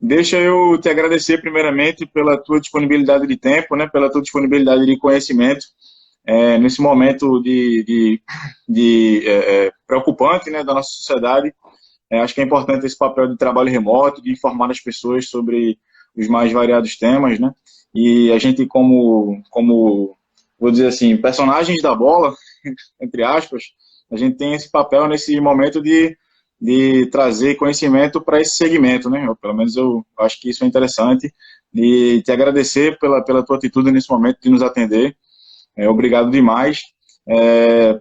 Deixa eu te agradecer primeiramente pela tua disponibilidade de tempo, né, pela tua disponibilidade de conhecimento nesse momento preocupante, né, da nossa sociedade. Acho que é importante esse papel de trabalho remoto, de informar as pessoas sobre os mais variados temas, né? E a gente, vou dizer assim, personagens da bola, entre aspas, a gente tem esse papel nesse momento de trazer conhecimento para esse segmento, né? Pelo menos eu acho que isso é interessante. E te agradecer pela tua atitude nesse momento de nos atender. Obrigado demais.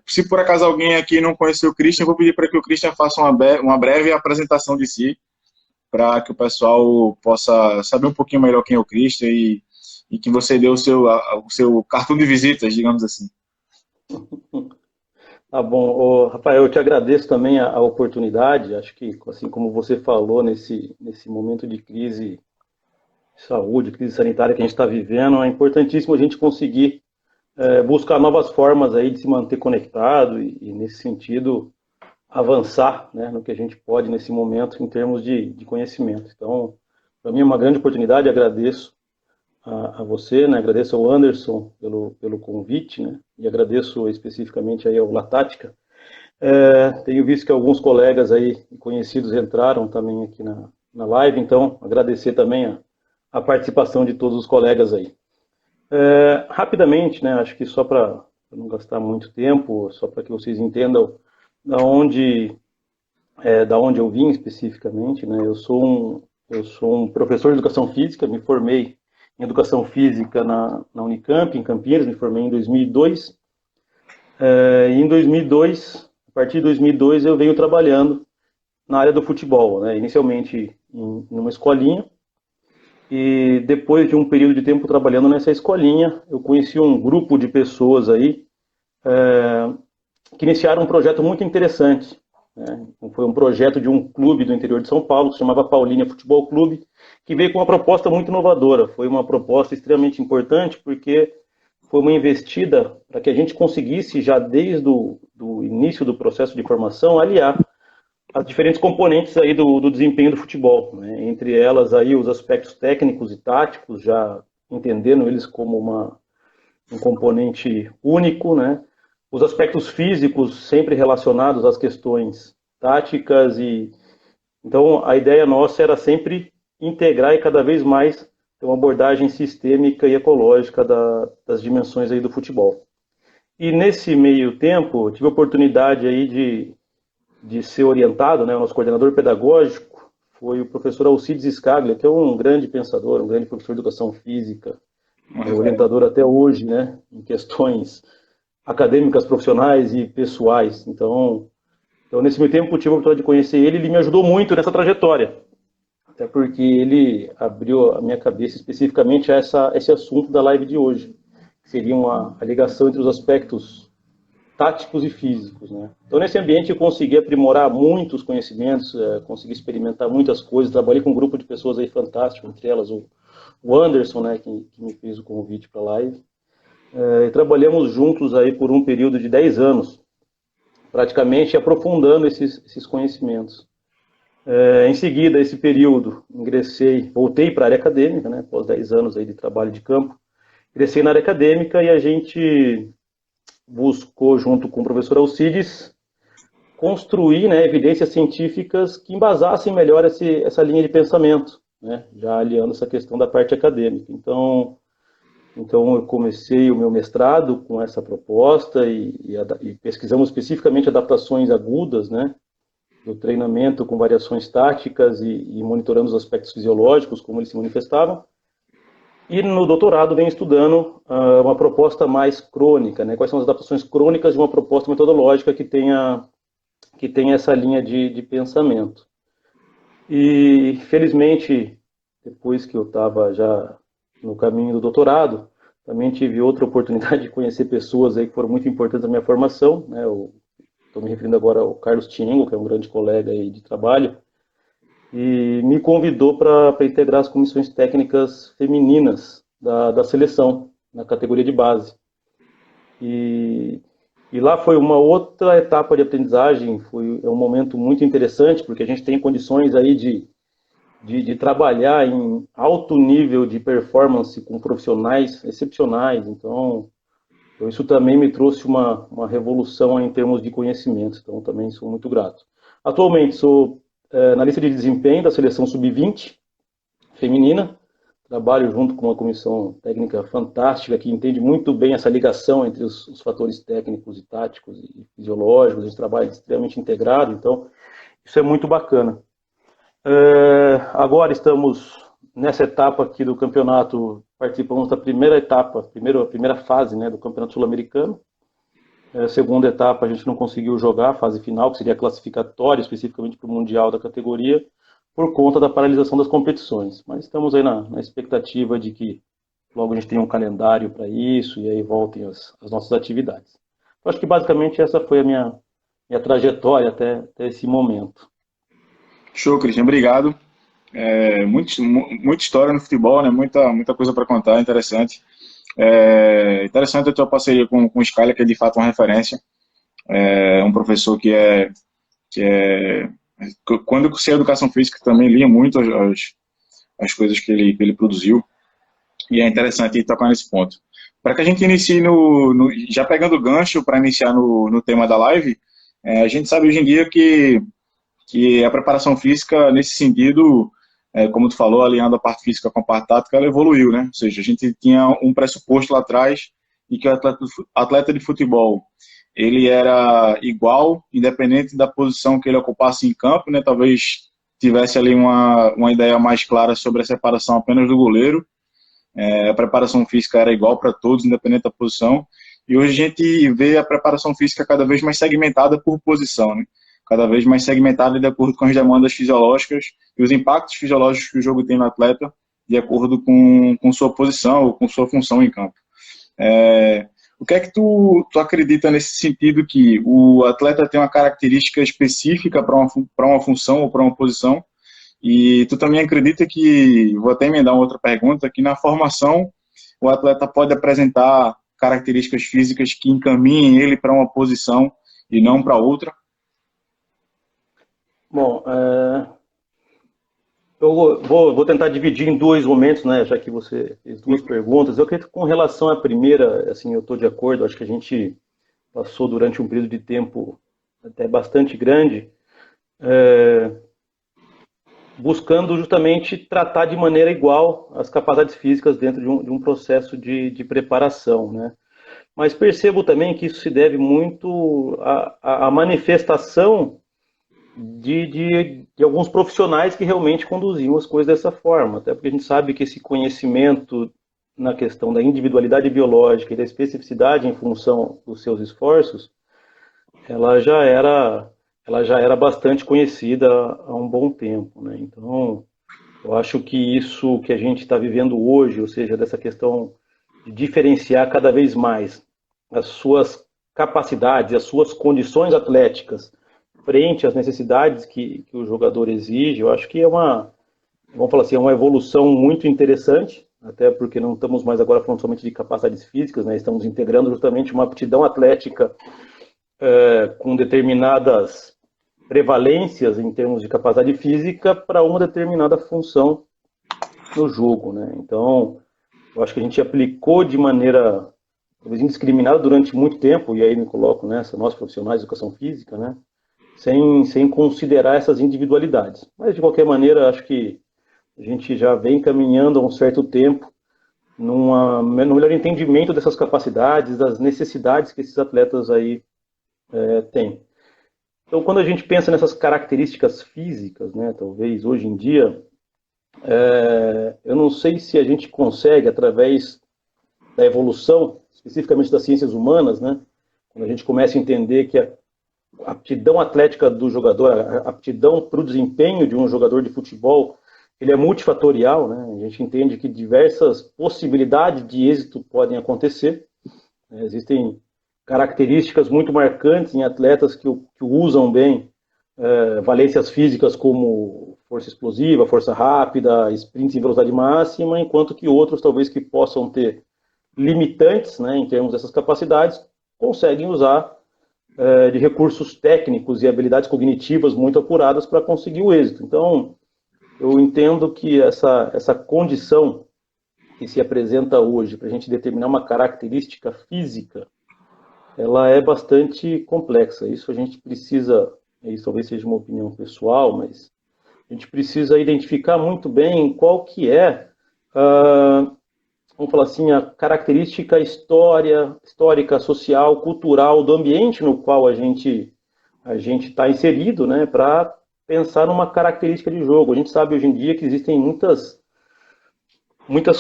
Se por acaso alguém aqui não conheceu o Christian, eu vou pedir para que o Christian faça uma breve apresentação de si, para que o pessoal possa saber um pouquinho melhor quem é o Christian e que você deu o seu cartão de visitas, digamos assim. Tá bom, ô, Rafael, eu te agradeço também a oportunidade. Acho que, assim como você falou, nesse momento de crise de saúde, crise sanitária que a gente está vivendo, é importantíssimo a gente conseguir buscar novas formas aí de se manter conectado e nesse sentido, avançar, né, no que a gente pode nesse momento em termos de conhecimento. Então, para mim é uma grande oportunidade, agradeço a você, né, agradeço ao Anderson pelo convite, né, e agradeço especificamente aí ao Latática. Tenho visto que alguns colegas aí conhecidos entraram também aqui na live, então agradecer também a participação de todos os colegas aí. Rapidamente, né, acho que só para não gastar muito tempo, só para que vocês entendam da onde, da onde eu vim especificamente, né, eu sou um professor de educação física, me formei em educação física na Unicamp, em Campinas, me formei em 2002. E em 2002, a partir de 2002, eu venho trabalhando na área do futebol, né? Inicialmente numa escolinha, e depois de um período de tempo trabalhando nessa escolinha, eu conheci um grupo de pessoas aí que iniciaram um projeto muito interessante, né? Foi um projeto de um clube do interior de São Paulo, que se chamava Paulínia Futebol Clube, que veio com uma proposta muito inovadora. Foi uma proposta extremamente importante, porque foi uma investida para que a gente conseguisse, já desde do início do processo de formação, aliar as diferentes componentes aí do desempenho do futebol, né? Entre elas aí os aspectos técnicos e táticos, já entendendo eles como um componente único, né? Os aspectos físicos sempre relacionados às questões táticas e então a ideia nossa era sempre integrar e cada vez mais ter uma abordagem sistêmica e ecológica das dimensões aí do futebol. E nesse meio tempo, eu tive a oportunidade aí de ser orientado, né? O nosso coordenador pedagógico foi o professor Alcides Scaglia, que é um grande pensador, um grande professor de educação física, Uma referência. orientador até hoje, né? Em questões acadêmicas, profissionais e pessoais. Então nesse meio tempo, eu tive a oportunidade de conhecer ele, ele me ajudou muito nessa trajetória. Até porque ele abriu a minha cabeça especificamente a esse assunto da live de hoje, que seria a ligação entre os aspectos táticos e físicos, né? Então, nesse ambiente, eu consegui aprimorar muitos conhecimentos, consegui experimentar muitas coisas. Trabalhei com um grupo de pessoas aí fantástico, entre elas o Anderson, né, que me fez o convite para a live. E trabalhamos juntos aí por um período de 10 anos, praticamente aprofundando esses conhecimentos. Em seguida, esse período, voltei para a área acadêmica, né, após 10 anos aí de trabalho de campo. Ingressei na área acadêmica e a gente buscou, junto com o professor Alcides, construir, né, evidências científicas que embasassem melhor essa linha de pensamento, né, já aliando essa questão da parte acadêmica. Então eu comecei o meu mestrado com essa proposta e pesquisamos especificamente adaptações agudas, né, do treinamento com variações táticas e monitorando os aspectos fisiológicos, como eles se manifestavam. E no doutorado vem estudando uma proposta mais crônica, né? Quais são as adaptações crônicas de uma proposta metodológica que tenha essa linha de pensamento. E, felizmente, depois que eu estava já no caminho do doutorado, também tive outra oportunidade de conhecer pessoas aí que foram muito importantes na minha formação, né? Estou me referindo agora ao Carlos Tiengo, que é um grande colega aí de trabalho, e me convidou para integrar as comissões técnicas femininas da seleção, na categoria de base. E, e lá foi uma outra etapa de aprendizagem, é um momento muito interessante, porque a gente tem condições aí de trabalhar em alto nível de performance com profissionais excepcionais. Então, isso também me trouxe uma revolução em termos de conhecimento. Então, também sou muito grato. Atualmente, sou na lista de desempenho da seleção sub-20 feminina. Trabalho junto com uma comissão técnica fantástica que entende muito bem essa ligação entre os fatores técnicos e táticos e fisiológicos. A gente trabalha extremamente integrado, então isso é muito bacana. Agora estamos nessa etapa aqui do campeonato, participamos da primeira etapa, primeira fase, né, do Campeonato Sul-Americano. Segunda etapa a gente não conseguiu jogar, a fase final, que seria classificatória especificamente para o Mundial da categoria, por conta da paralisação das competições. Mas estamos aí na expectativa de que logo a gente tenha um calendário para isso e aí voltem as nossas atividades. Eu acho que basicamente essa foi a minha trajetória até esse momento. Show, Cristian, obrigado. Muita história no futebol, né? Muita coisa para contar, interessante. Interessante a tua parceria com o Skyler, que é de fato uma referência. Um professor que quando eu cursei educação física também lia muito as coisas que ele produziu, e é interessante tocar nesse ponto. Para que a gente inicie já pegando o gancho para iniciar no tema da live, a gente sabe hoje em dia que a preparação física, nesse sentido, como tu falou, alinhando a parte física com a parte tática, ela evoluiu, né? Ou seja, a gente tinha um pressuposto lá atrás e que o atleta de futebol, ele era igual, independente da posição que ele ocupasse em campo, né? Talvez tivesse ali uma ideia mais clara sobre a separação apenas do goleiro. A preparação física era igual para todos, independente da posição. E hoje a gente vê a preparação física cada vez mais segmentada por posição, né? Cada vez mais segmentada de acordo com as demandas fisiológicas e os impactos fisiológicos que o jogo tem no atleta, de acordo com sua posição ou com sua função em campo. O que é que tu acredita nesse sentido, que o atleta tem uma característica específica para uma função ou para uma posição, e tu também acredita que, vou até emendar uma outra pergunta, que na formação o atleta pode apresentar características físicas que encaminhem ele para uma posição e não para outra? Bom, eu vou tentar dividir em dois momentos, né, já que você fez duas perguntas. Eu acredito que com relação à primeira, assim, eu estou de acordo, acho que a gente passou durante um período de tempo até bastante grande, buscando justamente tratar de maneira igual as capacidades físicas dentro de um processo de preparação, né? Mas percebo também que isso se deve muito à manifestação de alguns profissionais que realmente conduziam as coisas dessa forma, até porque a gente sabe que esse conhecimento na questão da individualidade biológica e da especificidade em função dos seus esforços, ela já era bastante conhecida há um bom tempo, né? Então, eu acho que isso que a gente está vivendo hoje, ou seja, dessa questão de diferenciar cada vez mais as suas capacidades, as suas condições atléticas frente às necessidades que o jogador exige, eu acho que vamos falar assim, é uma evolução muito interessante, até porque não estamos mais agora falando somente de capacidades físicas, né? Estamos integrando justamente uma aptidão atlética com determinadas prevalências em termos de capacidade física para uma determinada função no jogo, né? Então, eu acho que a gente aplicou de maneira talvez indiscriminada durante muito tempo, e aí me coloco nessa, nós profissionais de educação física, né? Sem considerar essas individualidades. Mas, de qualquer maneira, acho que a gente já vem caminhando há um certo tempo no melhor entendimento dessas capacidades, das necessidades que esses atletas aí têm. Então, quando a gente pensa nessas características físicas, né, talvez hoje em dia, eu não sei se a gente consegue, através da evolução, especificamente das ciências humanas, né, quando a gente começa a entender que a aptidão atlética do jogador, a aptidão para o desempenho de um jogador de futebol, ele é multifatorial, né? A gente entende que diversas possibilidades de êxito podem acontecer. Existem características muito marcantes em atletas que usam bem valências físicas como força explosiva, força rápida, sprints em velocidade máxima, enquanto que outros talvez que possam ter limitantes, né, em termos dessas capacidades, conseguem usar de recursos técnicos e habilidades cognitivas muito apuradas para conseguir o êxito. Então, eu entendo que essa condição que se apresenta hoje para a gente determinar uma característica física, ela é bastante complexa. Isso a gente precisa, isso talvez seja uma opinião pessoal, mas a gente precisa identificar muito bem qual que é, vamos falar assim, a característica histórica, social, cultural do ambiente no qual a gente está inserido, né, para pensar numa característica de jogo. A gente sabe hoje em dia que existem muitas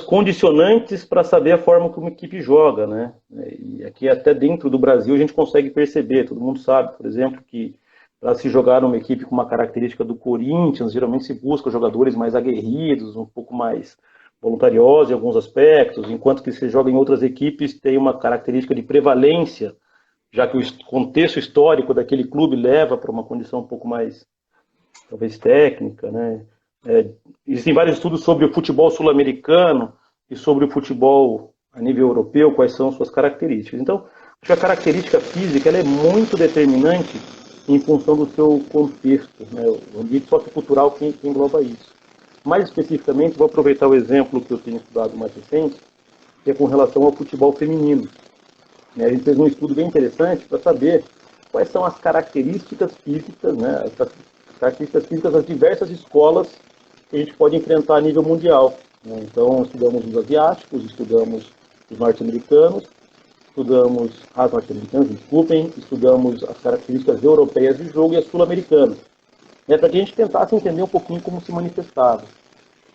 condicionantes para saber a forma como uma equipe joga, né? E aqui até dentro do Brasil a gente consegue perceber, todo mundo sabe, por exemplo, que para se jogar numa equipe com uma característica do Corinthians, geralmente se busca jogadores mais aguerridos, um pouco mais voluntariosos em alguns aspectos, enquanto que se joga em outras equipes tem uma característica de prevalência, já que o contexto histórico daquele clube leva para uma condição um pouco mais, talvez, técnica, né? Existem vários estudos sobre o futebol sul-americano e sobre o futebol a nível europeu, quais são suas características. Então, acho que a característica física ela é muito determinante em função do seu contexto, né? O ambiente sociocultural que engloba isso. Mais especificamente, vou aproveitar o exemplo que eu tenho estudado mais recente, que é com relação ao futebol feminino. A gente fez um estudo bem interessante para saber quais são as características físicas, né, as características físicas das diversas escolas que a gente pode enfrentar a nível mundial. Então, estudamos os asiáticos, estudamos os norte-americanos, estudamos as norte-americanas, desculpem, estudamos as características europeias de jogo e as sul-americanas, para que a gente tentasse entender um pouquinho como se manifestava.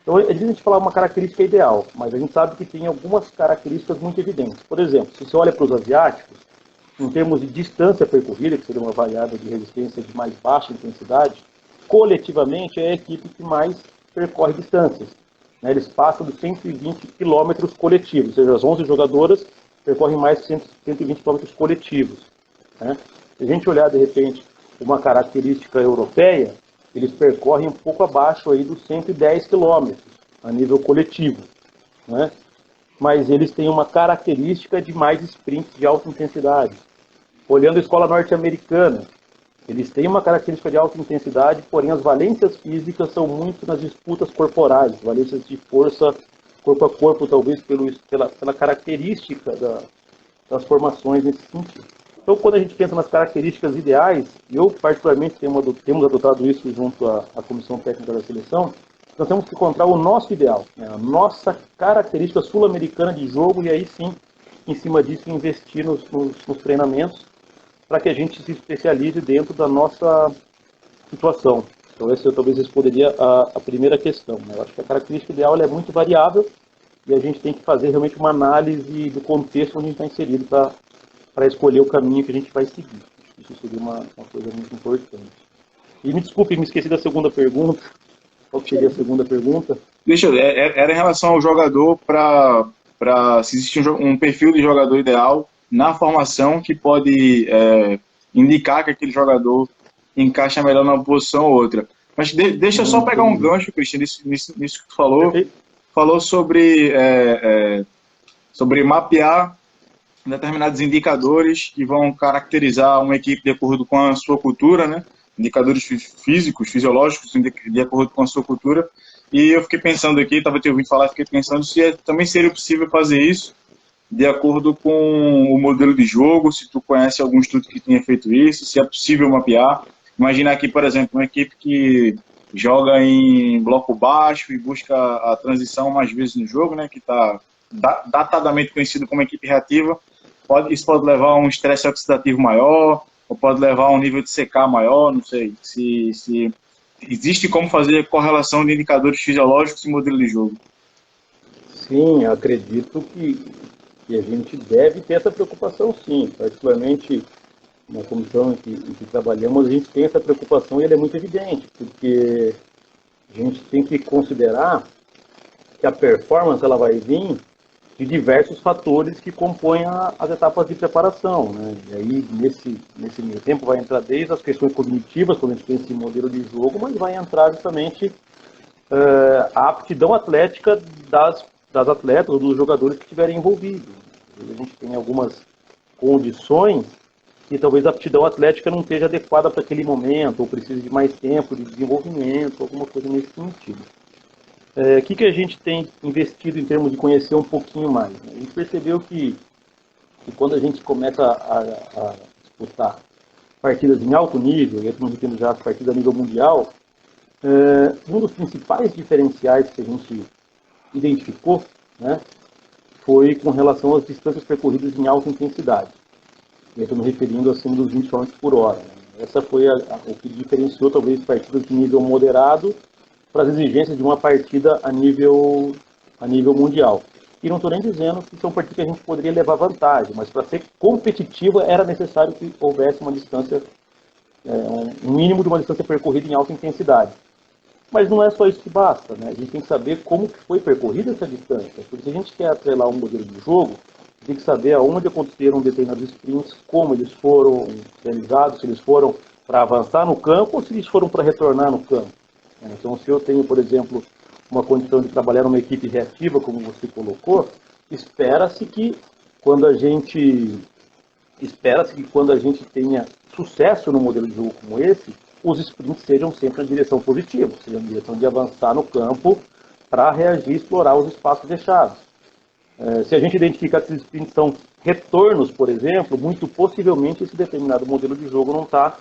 Então, é difícil a gente falar uma característica ideal, mas a gente sabe que tem algumas características muito evidentes. Por exemplo, se você olha para os asiáticos, em termos de distância percorrida, que seria uma variável de resistência de mais baixa intensidade, coletivamente é a equipe que mais percorre distâncias. Eles passam dos 120 quilômetros coletivos, ou seja, as 11 jogadoras percorrem mais de 120 quilômetros coletivos. Se a gente olhar, de repente, uma característica europeia, eles percorrem um pouco abaixo aí dos 110 quilômetros a nível coletivo. Mas eles têm uma característica de mais sprints de alta intensidade. Olhando a escola norte-americana, eles têm uma característica de alta intensidade, porém as valências físicas são muito nas disputas corporais, valências de força corpo a corpo, talvez pela característica das formações nesse sentido. Então, quando a gente pensa nas características ideais, eu particularmente temos adotado isso junto à Comissão Técnica da Seleção, nós temos que encontrar o nosso ideal, a nossa característica sul-americana de jogo, e aí sim, em cima disso, investir nos treinamentos para que a gente se especialize dentro da nossa situação. Então, essa talvez responderia a primeira questão. Eu acho que a característica ideal ela é muito variável e a gente tem que fazer realmente uma análise do contexto onde a gente está inserido para escolher o caminho que a gente vai seguir. Isso seria uma coisa muito importante. E me desculpe, me esqueci da segunda pergunta. Qual que seria a segunda pergunta? Era em relação ao jogador para se existe um perfil de jogador ideal na formação que pode indicar que aquele jogador encaixa melhor numa posição ou outra. Mas deixa eu só pegar um gancho, Cristian, nisso que tu falou. Perfeito. Falou sobre mapear determinados indicadores que vão caracterizar uma equipe de acordo com a sua cultura, né? Indicadores físicos, fisiológicos, de acordo com a sua cultura. E eu fiquei pensando aqui, estava te ouvindo falar, fiquei pensando se também seria possível fazer isso de acordo com o modelo de jogo, se tu conhece algum estudo que tenha feito isso, se é possível mapear. Imagina aqui, por exemplo, uma equipe que joga em bloco baixo e busca a transição mais vezes no jogo, né, que está datadamente conhecido como equipe reativa. Isso pode levar a um estresse oxidativo maior, ou pode levar a um nível de CK maior, não sei. Se existe como fazer correlação de indicadores fisiológicos e modelo de jogo. Sim, acredito que a gente deve ter essa preocupação, sim. Particularmente na comissão em que trabalhamos, a gente tem essa preocupação e ela é muito evidente, porque a gente tem que considerar que a performance ela vai vir de diversos fatores que compõem as etapas de preparação, né? E aí, nesse meio tempo, vai entrar desde as questões cognitivas, quando a gente pensa em modelo de jogo, mas vai entrar justamente a aptidão atlética das atletas ou dos jogadores que estiverem envolvidos. A gente tem algumas condições e talvez a aptidão atlética não esteja adequada para aquele momento, ou precise de mais tempo de desenvolvimento, alguma coisa nesse sentido. O que a gente tem investido em termos de conhecer um pouquinho mais? Né? A gente percebeu que quando a gente começa a disputar partidas em alto nível, e estamos tendo já as partidas a nível mundial, um dos principais diferenciais que a gente identificou, né, foi com relação às distâncias percorridas em alta intensidade. E eu estou me referindo acima dos 20 km por hora. Né? Essa foi o que diferenciou talvez partidas de nível moderado para as exigências de uma partida a nível mundial. E não estou nem dizendo que são partidas que a gente poderia levar vantagem, mas para ser competitiva era necessário que houvesse uma distância, um mínimo de uma distância percorrida em alta intensidade. Mas não é só isso que basta, né? A gente tem que saber como que foi percorrida essa distância. Porque se a gente quer atrelar um modelo de jogo, tem que saber aonde aconteceram determinados sprints, como eles foram realizados, se eles foram para avançar no campo ou se eles foram para retornar no campo. Então, se eu tenho, por exemplo, uma condição de trabalhar numa equipe reativa, como você colocou, espera-se que quando a gente tenha sucesso num modelo de jogo como esse, os sprints sejam sempre na direção positiva, sejam na direção de avançar no campo para reagir e explorar os espaços deixados. Se a gente identificar que esses sprints são retornos, por exemplo, muito possivelmente esse determinado modelo de jogo não está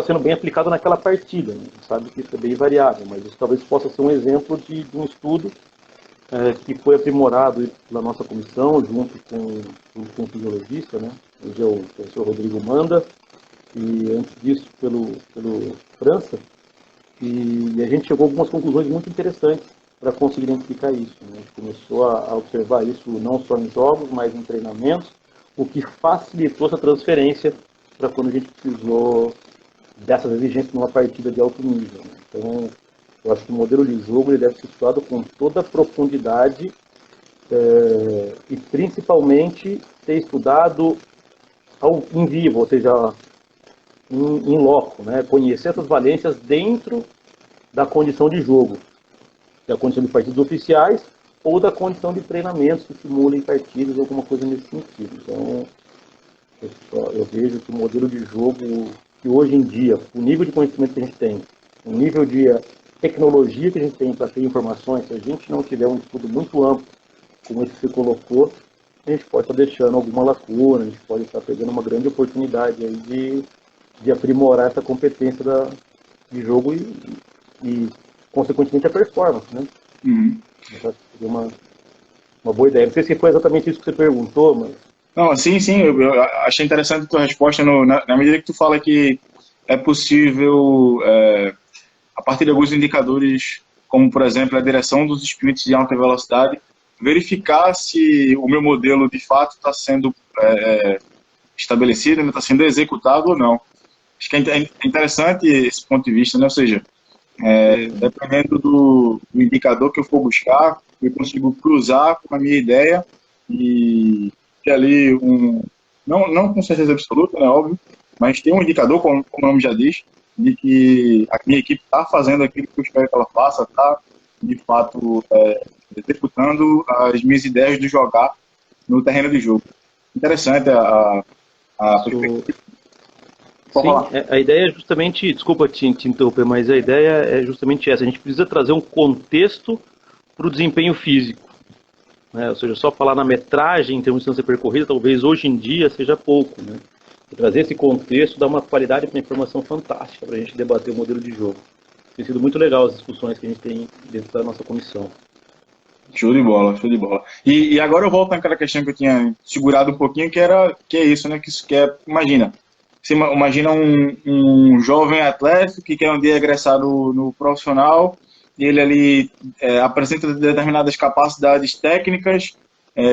sendo bem aplicado naquela partida. Né? A gente sabe que isso é bem variável, mas isso talvez possa ser um exemplo de um estudo que foi aprimorado pela nossa comissão, junto com o fisiologista, né? Hoje é o professor Rodrigo Manda, e antes disso pelo França, e a gente chegou a algumas conclusões muito interessantes para conseguir identificar isso. Né? A gente começou a observar isso não só em jogos, mas em treinamentos, o que facilitou essa transferência para quando a gente precisou dessas exigências numa partida de alto nível. Né? Então, eu acho que o modelo de jogo ele deve ser estudado com toda a profundidade e principalmente ser estudado em vivo, ou seja, em loco, né? Conhecer essas valências dentro da condição de jogo, da condição de partidas oficiais ou da condição de treinamentos que simulem partidas, alguma coisa nesse sentido. Então, eu vejo que o modelo de jogo que hoje em dia, o nível de conhecimento que a gente tem, o nível de tecnologia que a gente tem para ter informações, se a gente não tiver um estudo muito amplo, como esse que você colocou, a gente pode estar deixando alguma lacuna, a gente pode estar perdendo uma grande oportunidade aí de aprimorar essa competência de jogo e consequentemente, a performance, né? Uhum. Seria uma boa ideia. Não sei se foi exatamente isso que você perguntou, mas... Não, sim, eu achei interessante a tua resposta na medida que tu fala que é possível, a partir de alguns indicadores, como, por exemplo, a direção dos sprints de alta velocidade, verificar se o meu modelo, de fato, está sendo estabelecido, está sendo executado ou não. Acho que é interessante esse ponto de vista, né? Ou seja, dependendo do indicador que eu for buscar, eu consigo cruzar com a minha ideia e ter ali não com certeza absoluta, né, óbvio, mas tem um indicador, como o nome já diz, de que a minha equipe está fazendo aquilo que eu espero que ela faça, está, de fato, executando as minhas ideias de jogar no terreno de jogo. Interessante a perspectiva. Sim, a ideia é justamente, desculpa te interromper, mas a ideia é justamente essa. A gente precisa trazer um contexto para o desempenho físico. Né? Ou seja, só falar na metragem em termos de distância percorrida, talvez hoje em dia seja pouco. Né? E trazer esse contexto dá uma qualidade para a informação fantástica para a gente debater o modelo de jogo. Tem sido muito legal as discussões que a gente tem dentro da nossa comissão. Show de bola, show de bola. E agora eu volto naquela questão que eu tinha segurado um pouquinho, que é isso, né? Imagina, você imagina um jovem atleta que quer um dia ingressar no profissional, e ele ali apresenta determinadas capacidades técnicas,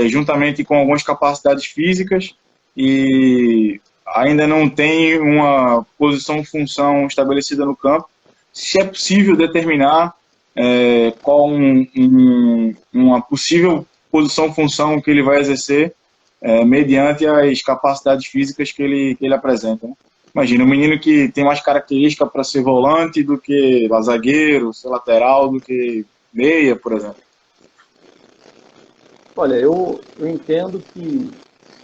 juntamente com algumas capacidades físicas, e ainda não tem uma posição-função estabelecida no campo. Se é possível determinar qual uma possível posição-função que ele vai exercer mediante as capacidades físicas que ele apresenta. Né? Imagina, um menino que tem mais característica para ser volante do que zagueiro, ser lateral, do que meia, por exemplo. Olha, eu entendo que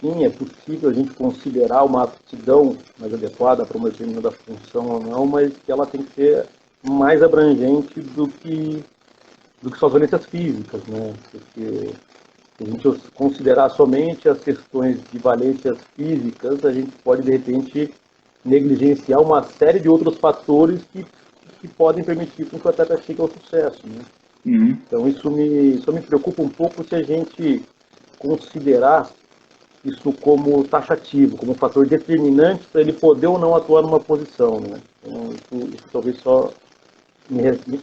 sim, é possível a gente considerar uma aptidão mais adequada para uma determinada função ou não, mas que ela tem que ser mais abrangente do que só as valências físicas, né? Porque se a gente considerar somente as questões de valências físicas, a gente pode, de repente, negligenciar uma série de outros fatores que podem permitir que o atleta chegue ao sucesso, né? Uhum. Então, isso me preocupa um pouco se a gente considerar isso como taxativo, como um fator determinante para ele poder ou não atuar numa posição, né? Então, isso talvez só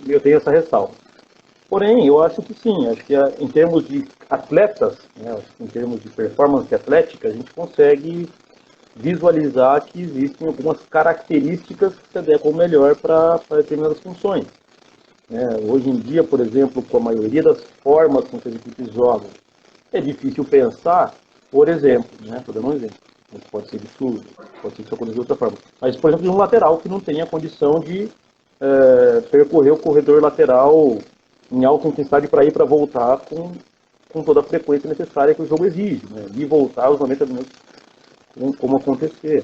eu tenha essa ressalva. Porém, eu acho que sim, acho que em termos de atletas, né, em termos de performance atlética, a gente consegue visualizar que existem algumas características que se adequam melhor para determinadas funções. Hoje em dia, por exemplo, com a maioria das formas com que as equipes jogam, é difícil pensar, por exemplo, né, estou dando um exemplo, pode ser isso, pode ser que isso aconteça de outra forma, mas, por exemplo, de um lateral que não tem a condição de percorrer o corredor lateral em alta intensidade para ir para voltar com toda a frequência necessária que o jogo exige, né, e voltar aos 90 minutos como acontecer.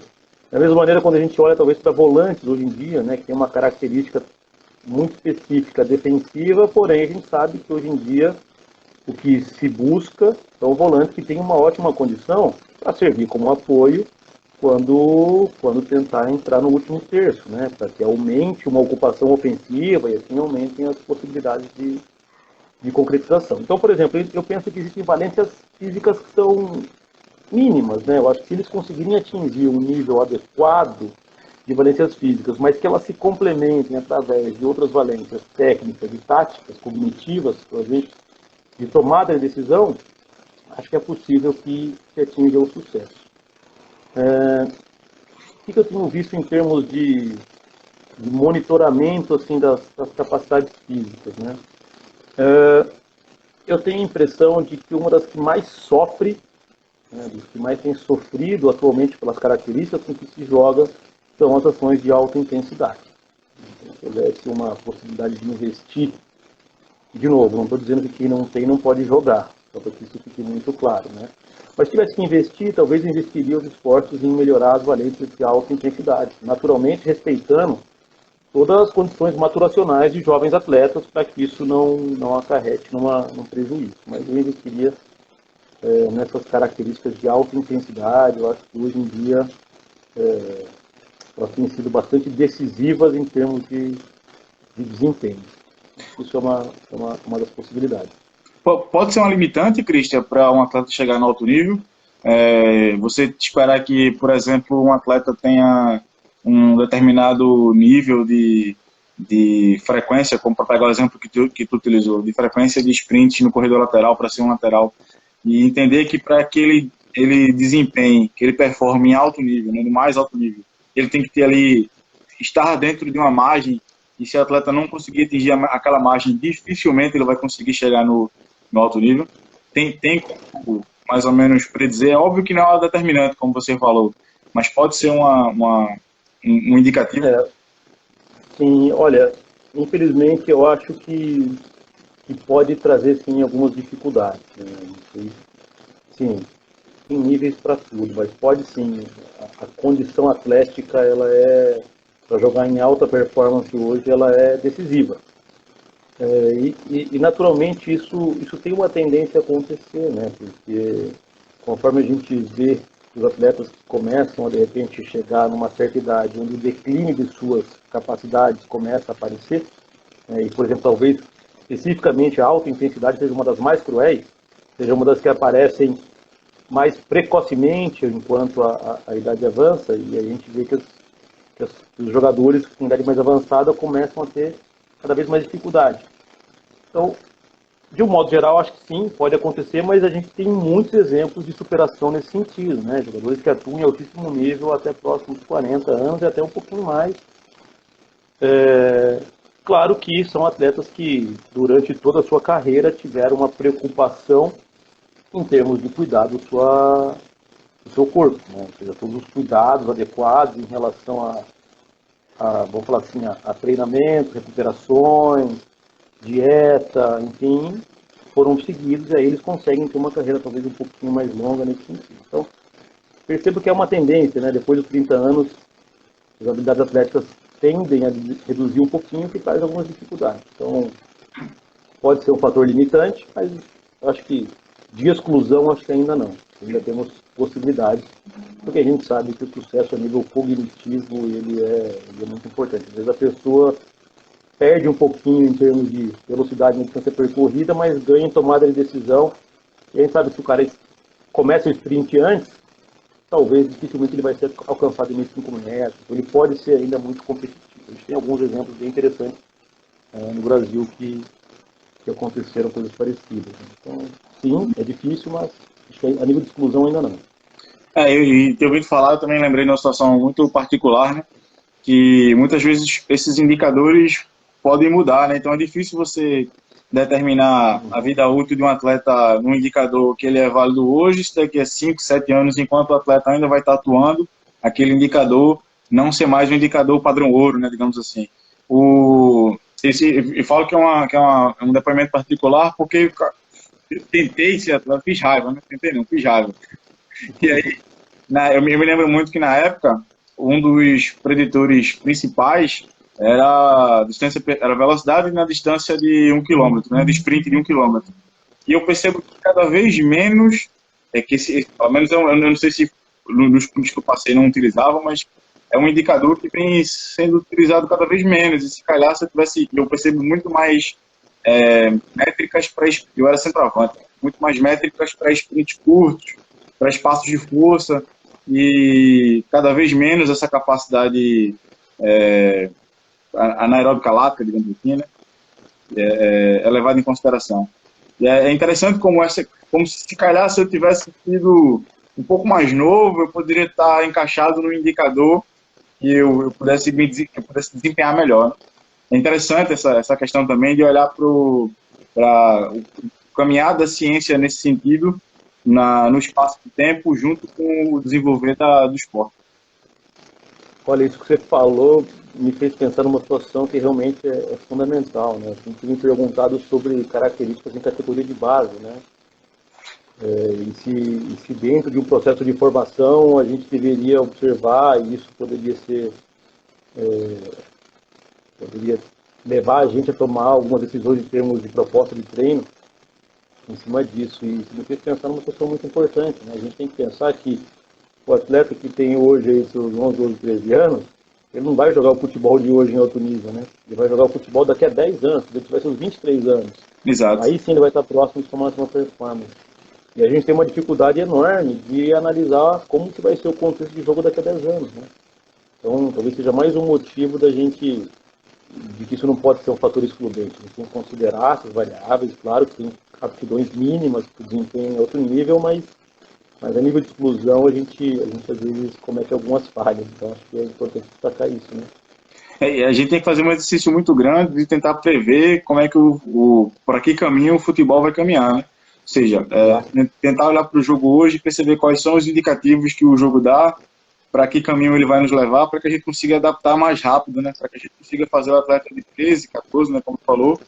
Da mesma maneira, quando a gente olha talvez para volantes hoje em dia, né, que tem uma característica muito específica defensiva, porém a gente sabe que hoje em dia o que se busca são volantes que tenham uma ótima condição para servir como apoio quando tentar entrar no último terço, né, para que aumente uma ocupação ofensiva e assim aumentem as possibilidades de concretização. Então, por exemplo, eu penso que existem valências físicas que são mínimas, né? Eu acho que se eles conseguirem atingir um nível adequado de valências físicas, mas que elas se complementem através de outras valências técnicas e táticas, cognitivas, de tomada de decisão, acho que é possível que se atinja o sucesso. O que eu tenho visto em termos de monitoramento assim, das capacidades físicas, né? Eu tenho a impressão de que uma das que mais sofre, né, dos que mais tem sofrido atualmente pelas características com que se joga, são as ações de alta intensidade. Então, se houvesse uma possibilidade de investir, de novo, não estou dizendo que quem não tem não pode jogar, só para que isso fique muito claro, né? Mas se tivesse que investir, talvez investiria os esforços em melhorar as valências de alta intensidade, naturalmente respeitando todas as condições maturacionais de jovens atletas para que isso não acarrete num prejuízo. Mas eu investiria nessas características de alta intensidade. Eu acho que hoje em dia elas têm sido bastante decisivas em termos de desempenho. Isso é uma das possibilidades. Pode ser uma limitante, Christian, para um atleta chegar no alto nível? Você esperar que, por exemplo, um atleta tenha um determinado nível de frequência, como para pegar o exemplo que tu utilizou, de frequência de sprint no corredor lateral para ser um lateral, e entender que para que ele desempenhe, que ele performe em alto nível, né, no mais alto nível, ele tem que ter ali, estar dentro de uma margem, e se o atleta não conseguir atingir aquela margem, dificilmente ele vai conseguir chegar no alto nível. Tem como mais ou menos predizer, é óbvio que não é algo determinante, como você falou, mas pode ser um indicativo. Sim, olha, infelizmente eu acho que pode trazer sim algumas dificuldades, né? Sim, tem níveis para tudo, mas pode sim. A condição atlética, ela para jogar em alta performance hoje, ela é decisiva. E naturalmente isso tem uma tendência a acontecer, né? Porque conforme a gente vê os atletas que começam a de repente chegar numa certa idade, onde o declínio de suas capacidades começa a aparecer, né? E por exemplo, talvez especificamente a alta intensidade seja uma das mais cruéis, seja uma das que aparecem mais precocemente enquanto a idade avança, e a gente vê que os jogadores com idade mais avançada começam a ter cada vez mais dificuldade. Então, de um modo geral, acho que sim, pode acontecer, mas a gente tem muitos exemplos de superação nesse sentido, né? Jogadores que atuam em altíssimo nível até próximo dos 40 anos e até um pouquinho mais. Claro que são atletas que, durante toda a sua carreira, tiveram uma preocupação em termos de cuidar do seu corpo, né? Ou seja, todos os cuidados adequados em relação vamos falar assim, a treinamento, recuperações, dieta, enfim, foram seguidos e aí eles conseguem ter uma carreira talvez um pouquinho mais longa nesse sentido. Então, percebo que é uma tendência, né? Depois dos 30 anos, as habilidades atléticas tendem a reduzir um pouquinho, que traz algumas dificuldades. Então, pode ser um fator limitante, mas acho que de exclusão, acho que ainda não. Ainda temos possibilidades, porque a gente sabe que o sucesso a nível cognitivo, ele é muito importante. Às vezes a pessoa perde um pouquinho em termos de velocidade na distância percorrida, mas ganha em tomada de decisão. E a gente sabe que se o cara começa o sprint antes, talvez dificilmente ele vai ser alcançado em 5 metros. Ele pode ser ainda muito competitivo. A gente tem alguns exemplos bem interessantes no Brasil que aconteceram coisas parecidas. Então, sim, é difícil, mas acho que a nível de exclusão ainda não. E ter ouvido falar, eu também lembrei de uma situação muito particular, né? Que muitas vezes esses indicadores podem mudar, né? Então é difícil você determinar a vida útil de um atleta num indicador que ele é válido hoje, se daqui a 5, 7 anos, enquanto o atleta ainda vai estar atuando, aquele indicador não ser mais um indicador padrão ouro, né, digamos assim. Eu falo que é um depoimento particular porque eu tentei ser atleta, fiz raiva, né? Tentei não, fiz raiva. E aí, eu me lembro muito que na época, um dos preditores principais era a velocidade na distância de 1 quilômetro, né, de sprint de 1 quilômetro. E eu percebo que cada vez menos, pelo menos eu não sei se nos clubes que eu passei não utilizava, mas é um indicador que vem sendo utilizado cada vez menos. E se calhar se eu percebo muito mais métricas para, eu era centroavante, muito mais métricas para sprints curtos, para espaços de força, e cada vez menos essa capacidade anaeróbica lática, digamos assim, né, é levada em consideração. E é interessante como se calhar se eu tivesse sido um pouco mais novo, eu poderia estar encaixado no indicador que eu pudesse desempenhar melhor, né? É interessante essa questão também de olhar para o caminhar da ciência nesse sentido, no espaço de tempo, junto com o desenvolver do esporte. Olha, isso que você falou me fez pensar numa situação que realmente é fundamental, né? A gente me perguntado sobre características em categoria de base, né? E se dentro de um processo de formação a gente deveria observar, e isso poderia levar a gente a tomar algumas decisões em termos de proposta de treino em cima disso. E isso me fez pensar numa situação muito importante, né? A gente tem que pensar que o atleta que tem hoje aí seus 11, 12, 13 anos, ele não vai jogar o futebol de hoje em alto nível, né? Ele vai jogar o futebol daqui a 10 anos, quando ele tiver seus 23 anos. Exato. Aí sim ele vai estar próximo de tomar uma performance. E a gente tem uma dificuldade enorme de analisar como que vai ser o contexto de jogo daqui a 10 anos, né? Então, talvez seja mais um motivo de que isso não pode ser um fator excludente. A gente tem que considerar essas variáveis, claro que tem aptidões mínimas para o desempenho em outro nível, mas a nível de exclusão a gente às vezes comete algumas falhas. Então, acho que é importante destacar isso, né? A gente tem que fazer um exercício muito grande de tentar prever como é que para que caminho o futebol vai caminhar, né? Ou seja, tentar olhar para o jogo hoje e perceber quais são os indicativos que o jogo dá, para que caminho ele vai nos levar, para que a gente consiga adaptar mais rápido, né? Para que a gente consiga fazer o atleta de 13, 14, né, como falou,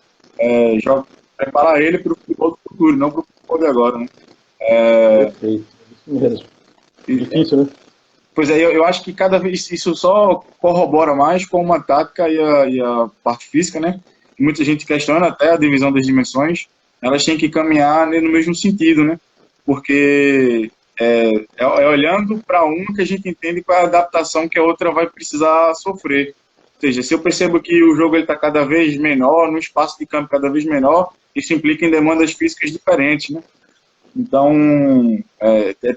preparar ele para o futebol do futuro, não para o futebol de agora, né? Perfeito, isso mesmo. Difícil, né? Pois é, eu acho que cada vez isso só corrobora mais com uma tática e a parte física, né? Muita gente questiona até a divisão das dimensões, elas têm que caminhar no mesmo sentido, né? Porque olhando para uma que a gente entende qual é a adaptação que a outra vai precisar sofrer. Ou seja, se eu percebo que o jogo está cada vez menor, no espaço de campo cada vez menor, isso implica em demandas físicas diferentes, né? Então,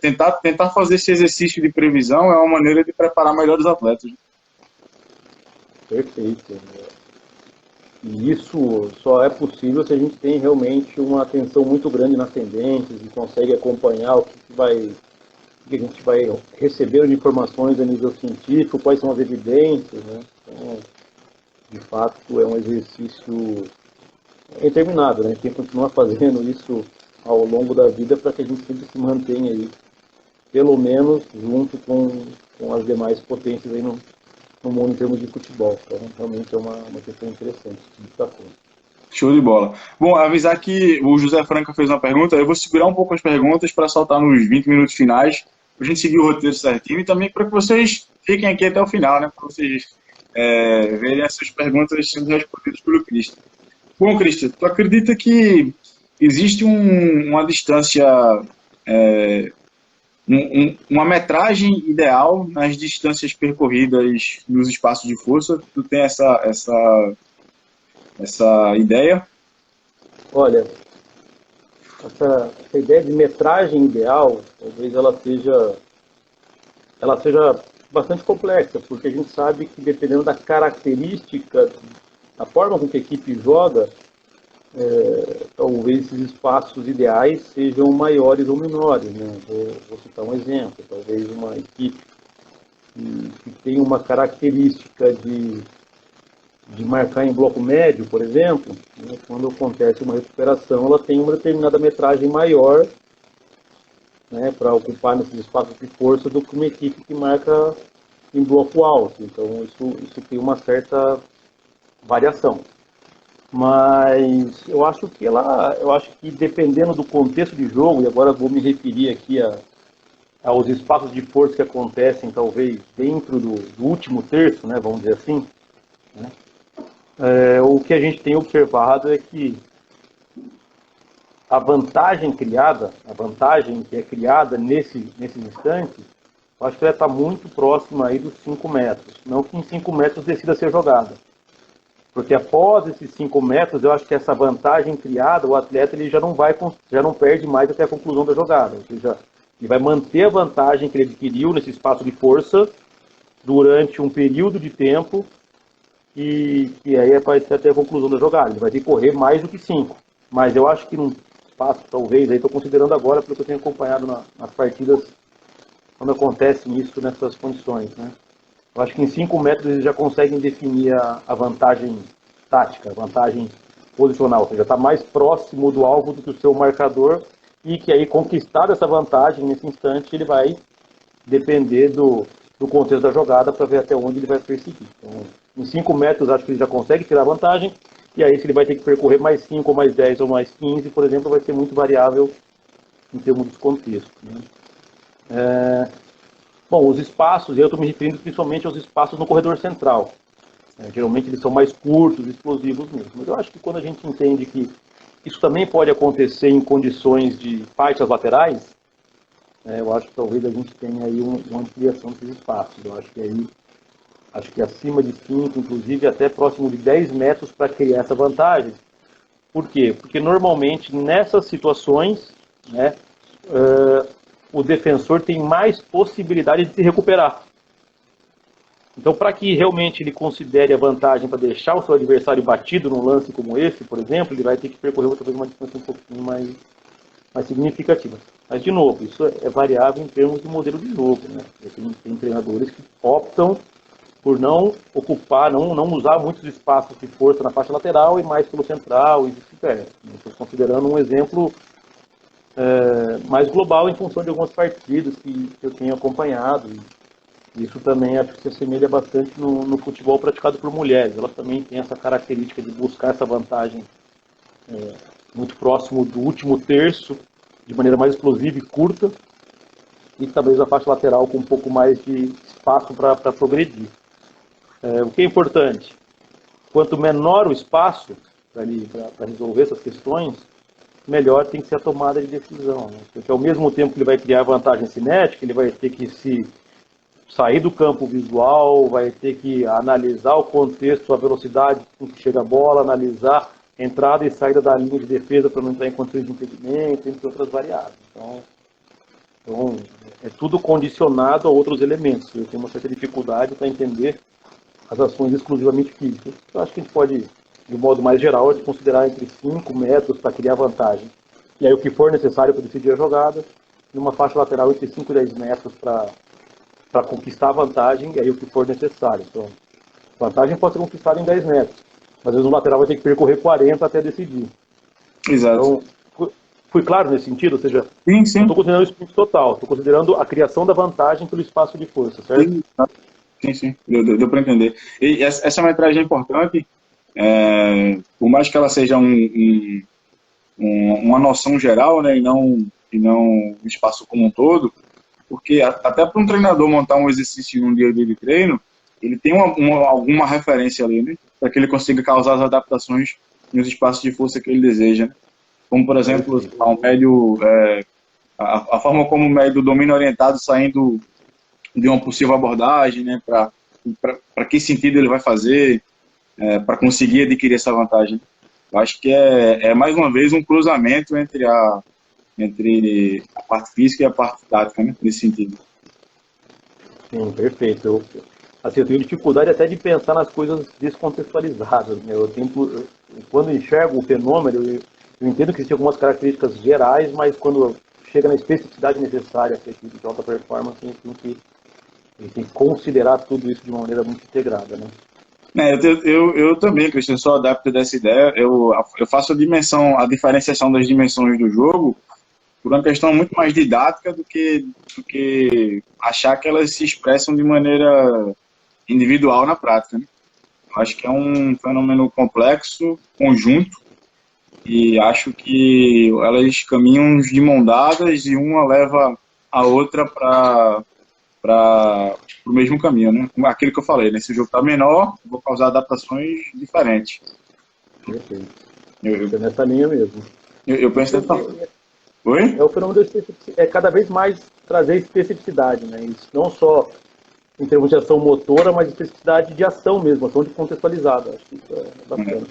tentar fazer esse exercício de previsão é uma maneira de preparar melhor os atletas. Perfeito. E isso só é possível se a gente tem realmente uma atenção muito grande nas tendências e consegue acompanhar o que a gente vai receber de informações a nível científico, quais são as evidências, né? Então, de fato, é um exercício interminável, né? Tem que continuar fazendo isso ao longo da vida para que a gente sempre se mantenha aí, pelo menos junto com as demais potências aí no mundo em termos de futebol. Então, realmente é uma questão interessante. Show de bola. Bom, avisar que o José Franca fez uma pergunta, eu vou segurar um pouco as perguntas para soltar nos 20 minutos finais, a gente seguir o roteiro certinho e também para que vocês fiquem aqui até o final, né? Para vocês verem essas perguntas sendo respondidas pelo Cristo. Bom, Cristo, tu acredita que existe uma distância, uma metragem ideal nas distâncias percorridas nos espaços de força? Tu tem essa ideia? Olha, essa ideia de metragem ideal, talvez ela seja bastante complexa, porque a gente sabe que dependendo da característica, da forma com que a equipe joga, talvez esses espaços ideais sejam maiores ou menores, né? Vou citar um exemplo, talvez uma equipe que tem uma característica de marcar em bloco médio, por exemplo, né? Quando acontece uma recuperação, ela tem uma determinada metragem maior, né, para ocupar nesses espaços de força do que uma equipe que marca em bloco alto. Então, isso tem uma certa variação. Mas eu acho que dependendo do contexto de jogo, e agora vou me referir aqui aos espaços de força que acontecem talvez dentro do último terço, né, vamos dizer assim, né, o que a gente tem observado é que a vantagem que é criada nesses instantes, eu acho que ela está muito próxima aí dos 5 metros. Não que em 5 metros decida ser jogada. Porque após esses 5 metros, eu acho que essa vantagem criada, o atleta ele já não perde mais até a conclusão da jogada. Ou seja, ele vai manter a vantagem que ele adquiriu nesse espaço de força durante um período de tempo e aí vai ser até a conclusão da jogada. Ele vai ter que correr mais do que 5. Mas eu acho que num espaço, talvez, aí estou considerando agora, pelo que eu tenho acompanhado nas partidas, quando acontece isso nessas condições, né? Eu acho que em 5 metros eles já conseguem definir a vantagem tática, a vantagem posicional, ou seja, está mais próximo do alvo do que o seu marcador e que aí, conquistar essa vantagem nesse instante, ele vai depender do contexto da jogada para ver até onde ele vai perseguir. Então, em 5 metros, acho que ele já consegue tirar vantagem, e aí se ele vai ter que percorrer mais 5, ou mais 10, ou mais 15, por exemplo, vai ser muito variável em termos dos contextos, né? Bom, os espaços, eu estou me referindo principalmente aos espaços no corredor central. Geralmente eles são mais curtos, explosivos mesmo. Mas eu acho que quando a gente entende que isso também pode acontecer em condições de faixas laterais, eu acho que talvez a gente tenha aí uma ampliação desses espaços. Eu acho que acima de 5, inclusive até próximo de 10 metros para criar essa vantagem. Por quê? Porque normalmente nessas situações, né, o defensor tem mais possibilidade de se recuperar. Então, para que realmente ele considere a vantagem para deixar o seu adversário batido num lance como esse, por exemplo, ele vai ter que percorrer talvez uma distância um pouquinho mais significativa. Mas, de novo, isso é variável em termos de modelo de jogo, né? Tem treinadores que optam por não ocupar, não usar muitos espaços de força na faixa lateral e mais pelo central e vice-versa. Estou considerando um exemplo mais global em função de algumas partidas que eu tenho acompanhado. E isso também acho que se assemelha bastante no futebol praticado por mulheres. Elas também têm essa característica de buscar essa vantagem muito próximo do último terço, de maneira mais explosiva e curta, e talvez a faixa lateral com um pouco mais de espaço para progredir. O que é importante? Quanto menor o espaço para resolver essas questões, melhor tem que ser a tomada de decisão, né? Porque ao mesmo tempo que ele vai criar vantagem cinética, ele vai ter que sair do campo visual, vai ter que analisar o contexto, a velocidade com que chega a bola, analisar entrada e saída da linha de defesa para não entrar em condições de impedimento, entre outras variáveis. Então é tudo condicionado a outros elementos. Eu tenho uma certa dificuldade para entender as ações exclusivamente físicas. Eu acho que a gente pode, de modo mais geral, considerar entre 5 metros para criar vantagem. E aí o que for necessário para decidir a jogada, numa faixa lateral entre 5 e 10 metros para conquistar a vantagem, e aí o que for necessário. Então, a vantagem pode ser conquistada em 10 metros, mas às vezes o lateral vai ter que percorrer 40 até decidir. Exato. Então, fui claro nesse sentido? Ou seja, Sim. não estou considerando o sprint total, estou considerando a criação da vantagem pelo espaço de força, certo? Sim. Deu para entender. E essa metragem é importante, por mais que ela seja uma noção geral, né, e não um espaço como um todo, porque até para um treinador montar um exercício num dia de treino, ele tem alguma referência ali, né? Para que ele consiga causar as adaptações nos espaços de força que ele deseja, né? Como, por exemplo, um médio, a forma como o médio domina orientado saindo de uma possível abordagem, né? Para que sentido ele vai fazer, para conseguir adquirir essa vantagem. Eu acho que mais uma vez, um cruzamento entre a parte física e a parte tática, né? Nesse sentido. Sim, perfeito. Assim, eu tenho dificuldade até de pensar nas coisas descontextualizadas, né? Quando enxergo o fenômeno, eu entendo que existem algumas características gerais, mas quando chega na especificidade necessária para a equipe de alta performance, a gente tem que considerar tudo isso de uma maneira muito integrada, né? Eu também, Cristian, sou adepto dessa ideia. Eu faço a diferenciação das dimensões do jogo por uma questão muito mais didática do que achar que elas se expressam de maneira individual na prática, né? Acho que é um fenômeno complexo, conjunto, e acho que elas caminham de mão dadas e uma leva a outra para o mesmo caminho, né? Aquilo que eu falei, né? Se o jogo está menor, vou causar adaptações diferentes. Perfeito. É nessa linha mesmo. Eu penso dessa forma. Oi? É o fenômeno cada vez mais trazer especificidade, né? Isso não só em termos de ação motora, mas especificidade de ação mesmo, ação de contextualizada. Acho que isso é bacana.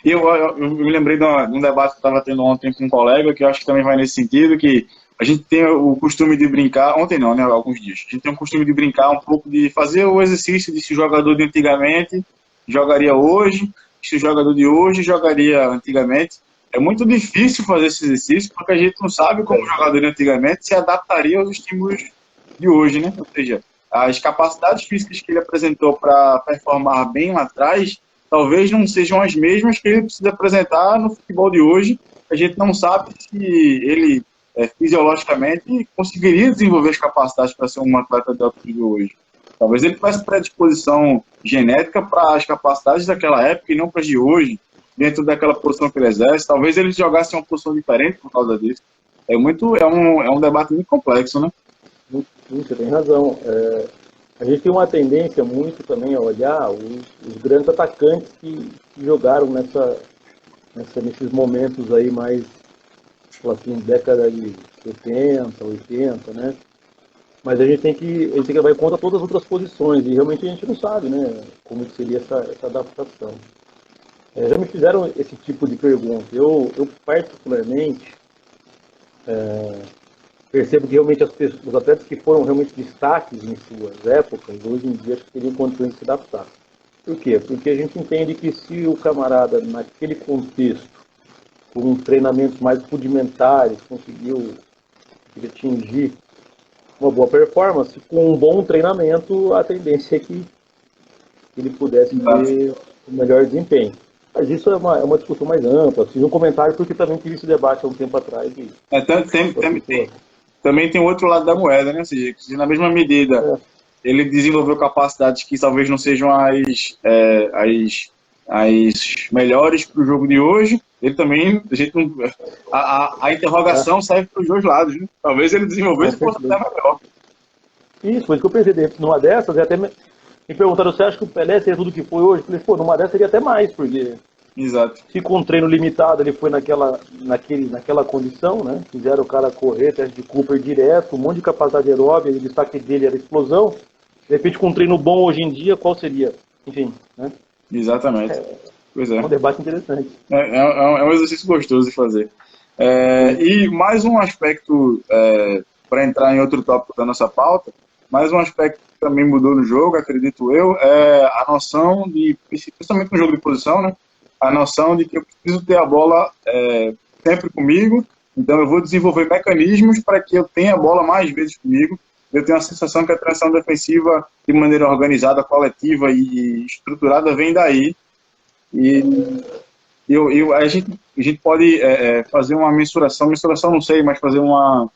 E eu me lembrei de um debate que eu estava tendo ontem com um colega, que eu acho que também vai nesse sentido, que a gente tem o costume de brincar, ontem não, né, alguns dias, a gente tem o costume de brincar um pouco, de fazer o exercício de se o jogador de antigamente jogaria hoje, se o jogador de hoje jogaria antigamente. É muito difícil fazer esse exercício, porque a gente não sabe como o jogador de antigamente se adaptaria aos estímulos de hoje, né? Ou seja, as capacidades físicas que ele apresentou para performar bem lá atrás, talvez não sejam as mesmas que ele precisa apresentar no futebol de hoje. A gente não sabe se ele, fisiologicamente, conseguiria desenvolver as capacidades para ser um atleta de alto nível hoje. Talvez ele tivesse predisposição genética para as capacidades daquela época e não para as de hoje, dentro daquela posição que ele exerce. Talvez ele jogasse em uma posição diferente por causa disso. É um debate muito complexo, né? Você tem razão. A gente tem uma tendência muito também a olhar os grandes atacantes que jogaram nesses momentos aí mais, assim, década de 70, 80, né? Mas a gente tem que levar em conta todas as outras posições e realmente a gente não sabe, né, como seria essa adaptação. Já me fizeram esse tipo de pergunta. Eu particularmente, percebo que realmente os atletas que foram realmente destaques em suas épocas, hoje em dia acho que teriam condições de se adaptar. Por quê? Porque a gente entende que se o camarada, naquele contexto, com treinamentos mais rudimentares, conseguiu atingir uma boa performance, com um bom treinamento, a tendência é que ele pudesse ter um melhor desempenho. Mas isso é uma discussão mais ampla. Fiz um comentário porque também tive esse debate há um tempo atrás. Também tem o outro lado da moeda, né? Ou seja, que na mesma medida ele desenvolveu capacidades que talvez não sejam as melhores para o jogo de hoje, ele também, a interrogação serve para os dois lados, né? Talvez ele desenvolvesse e fosse até melhor. Isso, foi isso que eu pensei. Numa dessas, até me perguntaram, você acha que o Pelé seria tudo que foi hoje? Eu falei, pô, numa dessas seria até mais, porque exato. Se com um treino limitado ele foi naquela condição, né? Fizeram o cara correr, teste de Cooper direto, um monte de capacidade aeróbica, o destaque dele era explosão. De repente, com um treino bom hoje em dia, qual seria? Enfim, né? Exatamente. Pois é. É um debate interessante. É um exercício gostoso de fazer. E mais um aspecto, para entrar em outro tópico da nossa pauta, mais um aspecto que também mudou no jogo, acredito eu, é a noção de, principalmente no jogo de posição, né? A noção de que eu preciso ter a bola sempre comigo, então eu vou desenvolver mecanismos para que eu tenha a bola mais vezes comigo. Eu tenho a sensação que a transição defensiva, de maneira organizada, coletiva e estruturada, vem daí. E a gente pode fazer uma mensuração não sei, mas fazer uma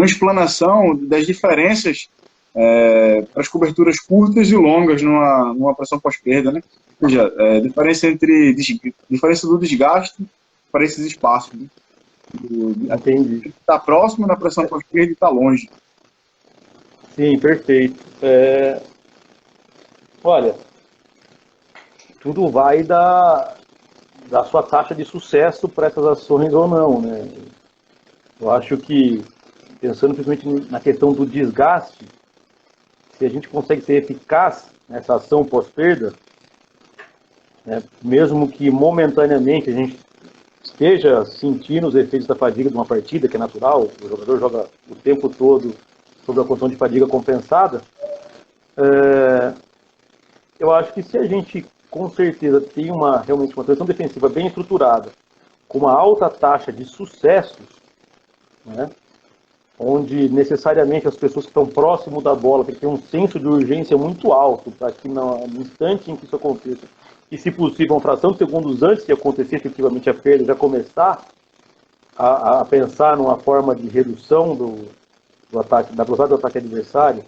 explanação das diferenças para as coberturas curtas e longas numa pressão pós-perda, né? Ou seja, diferença do desgaste para esses espaços, né? Entendi. Está próximo na pressão pós-perda e está longe. Sim, perfeito. Olha, tudo vai da sua taxa de sucesso para essas ações ou não, né? Eu acho que, pensando principalmente na questão do desgaste, se a gente consegue ser eficaz nessa ação pós-perda, né, mesmo que momentaneamente a gente esteja sentindo os efeitos da fadiga de uma partida, que é natural, o jogador joga o tempo todo sob a condição de fadiga compensada, eu acho que se a gente, com certeza, tem realmente uma transição defensiva bem estruturada, com uma alta taxa de sucessos, né, onde necessariamente as pessoas que estão próximo da bola têm que ter um senso de urgência muito alto para que no instante em que isso aconteça, e se possível, uma fração de segundos antes de acontecer efetivamente a perda, já começar a pensar numa forma de redução do ataque, da velocidade do ataque adversário,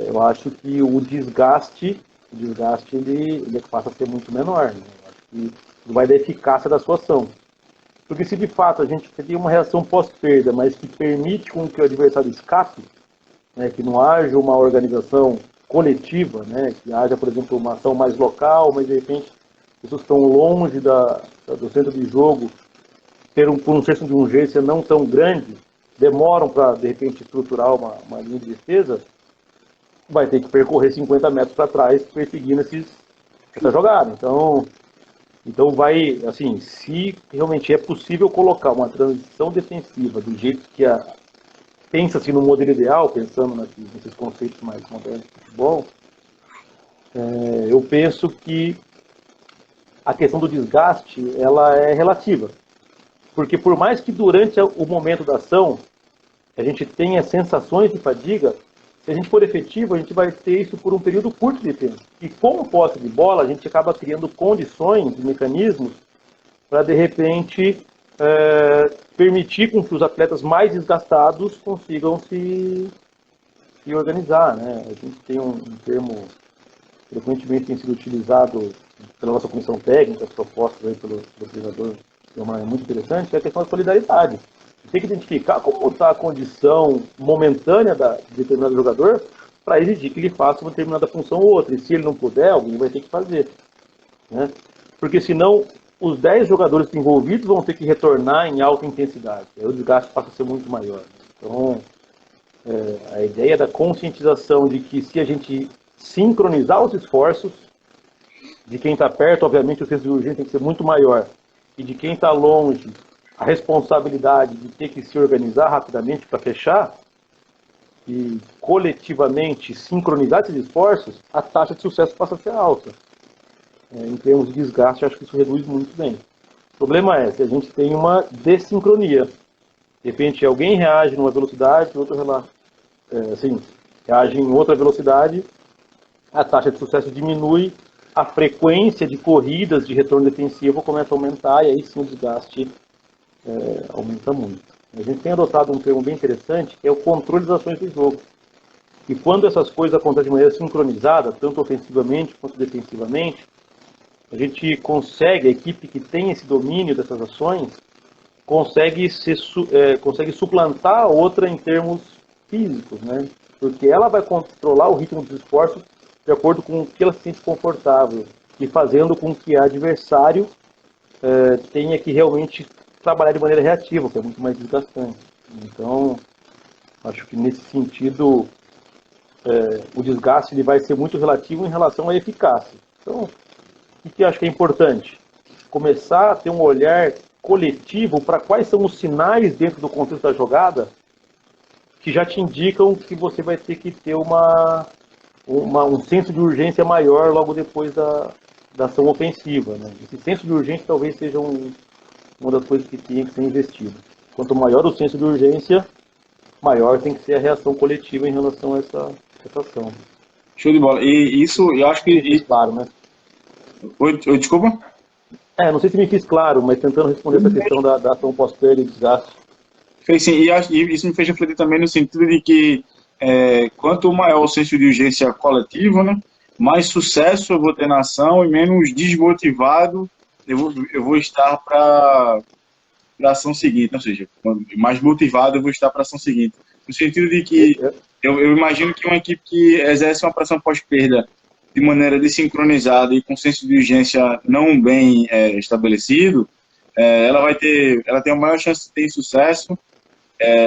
eu acho que o desgaste ele passa a ser muito menor. Né? Eu acho que vai da eficácia da sua ação. Porque se de fato a gente tem uma reação pós-perda, mas que permite com que o adversário escape, né, que não haja uma organização coletiva, né, que haja, por exemplo, uma ação mais local, mas de repente pessoas estão longe do centro de jogo, por um senso de urgência não tão grande, demoram para, de repente, estruturar uma linha de defesa, vai ter que percorrer 50 metros para trás perseguindo essa jogada. Então vai, assim, se realmente é possível colocar uma transição defensiva do jeito que pensa-se no modelo ideal, pensando nesses conceitos mais modernos de futebol, eu penso que a questão do desgaste, ela é relativa. Porque por mais que durante o momento da ação a gente tenha sensações de fadiga, se a gente for efetivo, a gente vai ter isso por um período curto de tempo. E com o posse de bola, a gente acaba criando condições, mecanismos, para, de repente, permitir com que os atletas mais desgastados consigam se organizar. Né? A gente tem um termo que frequentemente tem sido utilizado pela nossa comissão técnica, proposto aí pelo treinador, que é muito interessante, que é a questão da solidariedade. Tem que identificar como está a condição momentânea de determinado jogador para exigir que ele faça uma determinada função ou outra. E se ele não puder, alguém vai ter que fazer. Né? Porque senão os 10 jogadores envolvidos vão ter que retornar em alta intensidade. Aí o desgaste passa a ser muito maior. Então, a ideia da conscientização de que se a gente sincronizar os esforços, de quem está perto, obviamente o senso de urgência tem que ser muito maior, e de quem está longe, a responsabilidade de ter que se organizar rapidamente para fechar e coletivamente sincronizar esses esforços, a taxa de sucesso passa a ser alta. Em termos de desgaste, acho que isso reduz muito bem. O problema é se a gente tem uma dessincronia. De repente, alguém reage numa velocidade, outro reage em outra velocidade, a taxa de sucesso diminui, a frequência de corridas de retorno defensivo começa a aumentar e aí sim o desgaste aumenta muito. A gente tem adotado um termo bem interessante, que é o controle das ações do jogo. E quando essas coisas acontecem de maneira sincronizada, tanto ofensivamente quanto defensivamente, a gente consegue, a equipe que tem esse domínio dessas ações, consegue suplantar a outra em termos físicos, né? Porque ela vai controlar o ritmo dos esforços de acordo com o que ela se sente confortável e fazendo com que o adversário tenha que realmente trabalhar de maneira reativa, que é muito mais desgastante. Então, acho que nesse sentido, o desgaste ele vai ser muito relativo em relação à eficácia. Então, o que eu acho que é importante? Começar a ter um olhar coletivo para quais são os sinais dentro do contexto da jogada que já te indicam que você vai ter que ter um senso de urgência maior logo depois da ação ofensiva. Né? Esse senso de urgência talvez seja uma das coisas que tem que ser investido. Quanto maior o senso de urgência, maior tem que ser a reação coletiva em relação a essa ação. Show de bola. E isso, eu acho que... Claro, né? Oi, desculpa? Não sei se me fiz claro, mas tentando responder essa questão da ação pós-perda e desgaste. Fez sim, e isso me fez refletir também no sentido de que quanto maior o senso de urgência coletivo, né, mais sucesso eu vou ter na ação e menos desmotivado eu vou estar para para a ação seguinte, ou seja, mais motivado eu vou estar para a ação seguinte. No sentido de que eu imagino que uma equipe que exerce uma pressão pós-perda de maneira desincronizada e com senso de urgência não bem estabelecido, ela tem a maior chance de ter sucesso.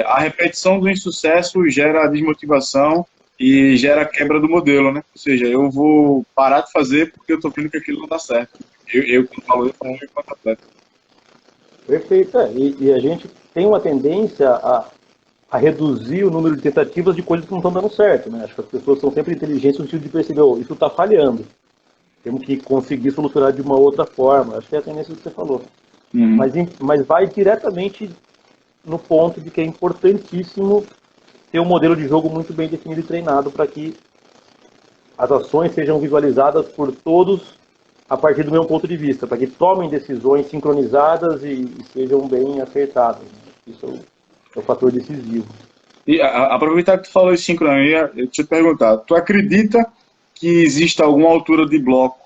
A repetição do insucesso gera desmotivação e gera quebra do modelo, né? Ou seja, eu vou parar de fazer porque eu estou vendo que aquilo não dá certo. Quando falo, eu falo enquanto atleta. Perfeito. E a gente tem uma tendência a reduzir o número de tentativas de coisas que não estão dando certo, né? Acho que as pessoas são sempre inteligentes no sentido de perceber, oh, isso está falhando. Temos que conseguir solucionar de uma outra forma. Acho que é a tendência que você falou. Uhum. Mas vai diretamente no ponto de que é importantíssimo ter um modelo de jogo muito bem definido e treinado para que as ações sejam visualizadas por todos a partir do mesmo ponto de vista, para que tomem decisões sincronizadas e sejam bem acertadas. Isso é o fator decisivo. E aproveitar que tu falou de sincronia, eu te perguntar, tu acredita que existe alguma altura de bloco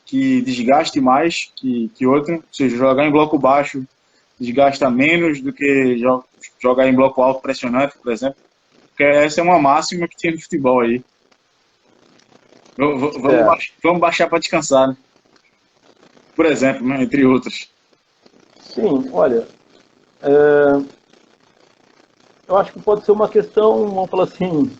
que desgaste mais que outra? Ou seja, jogar em bloco baixo desgasta menos do que jogar em bloco alto pressionante, por exemplo? Porque essa é uma máxima que tem no futebol aí. Vamos baixar para descansar, né? Por exemplo, né? Entre outros. Sim, olha, eu acho que pode ser uma questão, vamos falar assim,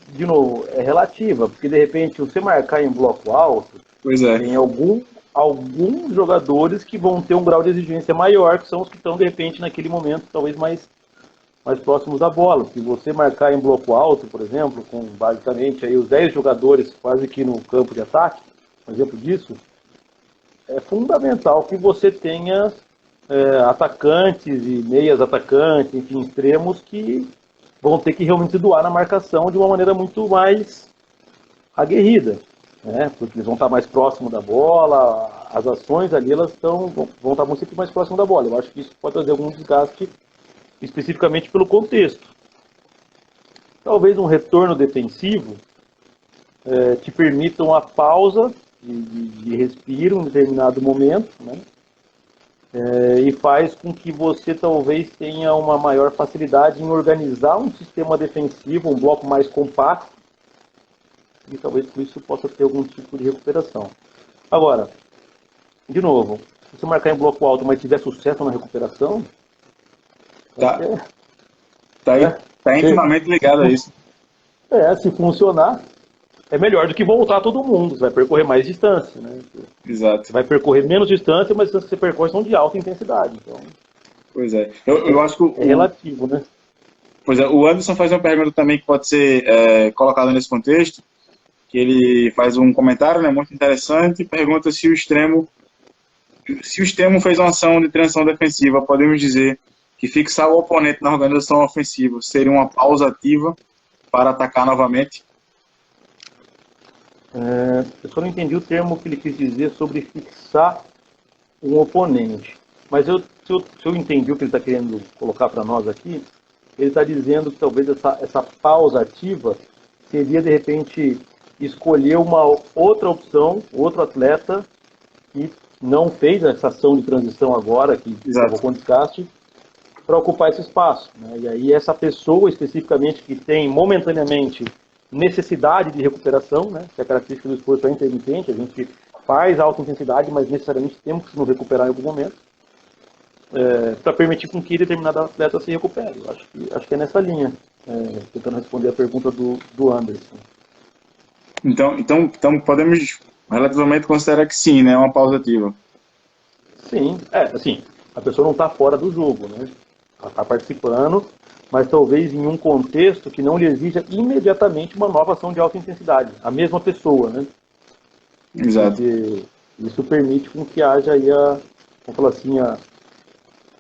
de novo, é relativa, porque de repente você marcar em bloco alto, Pois é. tem alguns jogadores que vão ter um grau de exigência maior, que são os que estão de repente naquele momento talvez mais próximos da bola. Se você marcar em bloco alto, por exemplo, com basicamente aí os 10 jogadores quase que no campo de ataque, um exemplo disso, é fundamental que você tenha atacantes e meias atacantes, enfim, extremos que vão ter que realmente se doar na marcação de uma maneira muito mais aguerrida, né? Porque eles vão estar mais próximos da bola, as ações ali vão estar sempre mais próximos da bola. Eu acho que isso pode trazer algum desgaste especificamente pelo contexto. Talvez um retorno defensivo te permita uma pausa de respiro em determinado momento, né? E faz com que você talvez tenha uma maior facilidade em organizar um sistema defensivo, um bloco mais compacto, e talvez por isso possa ter algum tipo de recuperação. Agora, de novo, se você marcar em bloco alto, mas tiver sucesso na recuperação, tá intimamente ligado a isso. Se funcionar, é melhor do que voltar todo mundo. Você vai percorrer mais distância, né? Exato. Você vai percorrer menos distância, mas as distâncias que você percorre são de alta intensidade. Então, pois é. Eu acho que é relativo, né? Pois é, o Anderson faz uma pergunta também que pode ser colocada nesse contexto, que ele faz um comentário, né, muito interessante, e pergunta se o extremo fez uma ação de transição defensiva, podemos dizer que fixar o oponente na organização ofensiva seria uma pausa ativa para atacar novamente? Eu só não entendi o termo que ele quis dizer sobre fixar um oponente. Mas se eu entendi o que ele está querendo colocar para nós aqui, ele está dizendo que talvez essa pausa ativa seria, de repente, escolher uma outra opção, outro atleta que não fez essa ação de transição agora, que provocou um desgaste, para ocupar esse espaço, né? E aí essa pessoa especificamente que tem momentaneamente necessidade de recuperação, né, que é a característica do esforço intermitente, a gente faz alta intensidade, mas necessariamente temos que nos recuperar em algum momento, para permitir com que determinado atleta se recupere. Eu acho que é nessa linha, tentando responder a pergunta do Anderson. Então podemos relativamente considerar que sim, né, é uma pausa ativa. Sim, assim, a pessoa não está fora do jogo, né? Ela está participando, mas talvez em um contexto que não lhe exija imediatamente uma nova ação de alta intensidade. A mesma pessoa, né? Exato. Porque isso permite com que haja aí vamos falar assim,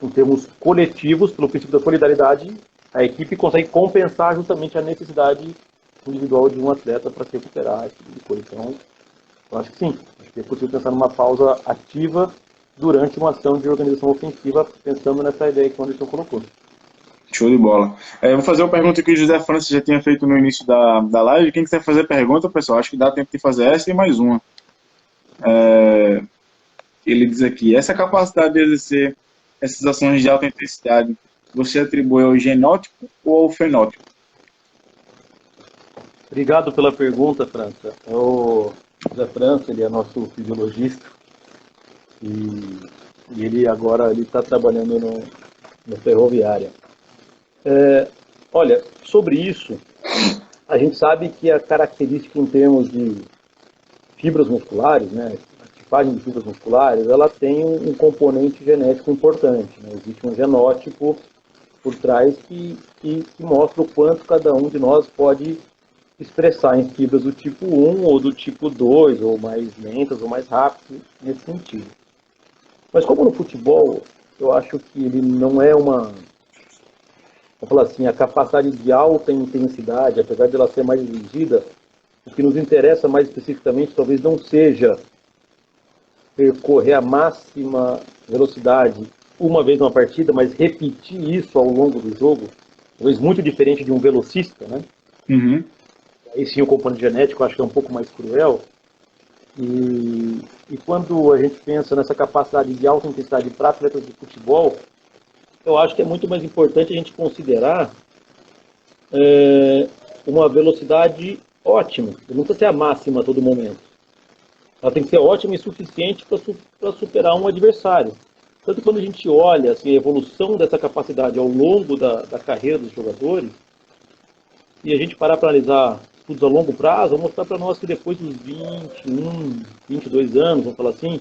em termos coletivos, pelo princípio da solidariedade, a equipe consegue compensar justamente a necessidade individual de um atleta para se recuperar, esse tipo de coisa. Então, eu acho que sim. Acho que é possível pensar numa pausa ativa durante uma ação de organização ofensiva, pensando nessa ideia que o Anderson colocou. Show de bola. Eu vou fazer uma pergunta que o José Francis já tinha feito no início da live. Quem quiser fazer pergunta, pessoal, acho que dá tempo de fazer essa e mais uma. Ele diz aqui, essa capacidade de exercer essas ações de alta intensidade, você atribui ao genótipo ou ao fenótipo? Obrigado pela pergunta, França. O José França, ele é nosso fisiologista e, e ele agora está trabalhando no Ferroviária. Olha, sobre isso, a gente sabe que a característica em termos de fibras musculares, né, a tipagem de fibras musculares, ela tem um componente genético importante. Né? Existe um genótipo por trás que mostra o quanto cada um de nós pode expressar em fibras do tipo 1 ou do tipo 2, ou mais lentas ou mais rápidas, nesse sentido. Mas como no futebol, eu acho que ele não é uma... Vou falar assim, a capacidade de alta intensidade, apesar de ela ser mais exigida, o que nos interessa mais especificamente talvez não seja percorrer a máxima velocidade uma vez numa partida, mas repetir isso ao longo do jogo, talvez muito diferente de um velocista, né? Uhum. Aí sim o componente genético eu acho que é um pouco mais cruel. E quando a gente pensa nessa capacidade de alta intensidade para atletas de futebol, eu acho que é muito mais importante a gente considerar uma velocidade ótima. Não precisa ser a máxima a todo momento. Ela tem que ser ótima e suficiente para superar um adversário. Tanto que quando a gente olha assim, a evolução dessa capacidade ao longo da carreira dos jogadores, e a gente parar para analisar estudos a longo prazo, vão mostrar para nós que depois dos 21, 22 anos, vamos falar assim,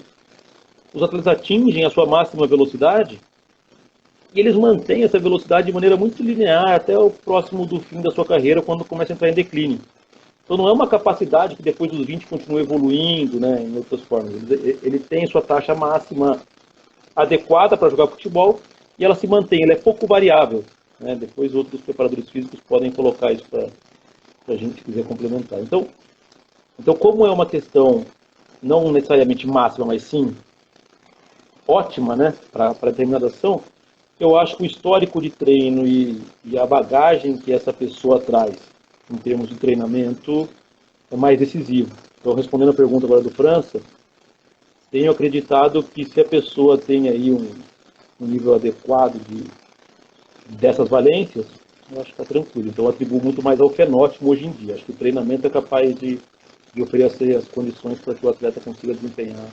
os atletas atingem a sua máxima velocidade e eles mantêm essa velocidade de maneira muito linear até o próximo do fim da sua carreira, quando começa a entrar em declínio. Então não é uma capacidade que depois dos 20 continua evoluindo, né, em outras formas. Ele tem sua taxa máxima adequada para jogar futebol e ela se mantém, ela é pouco variável. Né? Depois outros preparadores físicos podem colocar isso para a gente quiser complementar. Então, como é uma questão não necessariamente máxima, mas sim ótima, né, para determinada ação, eu acho que o histórico de treino e a bagagem que essa pessoa traz em termos de treinamento é mais decisivo. Então, respondendo a pergunta agora do França, tenho acreditado que se a pessoa tem aí um nível adequado dessas valências, eu acho que está tranquilo. Então, eu atribuo muito mais ao fenótipo hoje em dia. Acho que o treinamento é capaz de oferecer as condições para que o atleta consiga desempenhar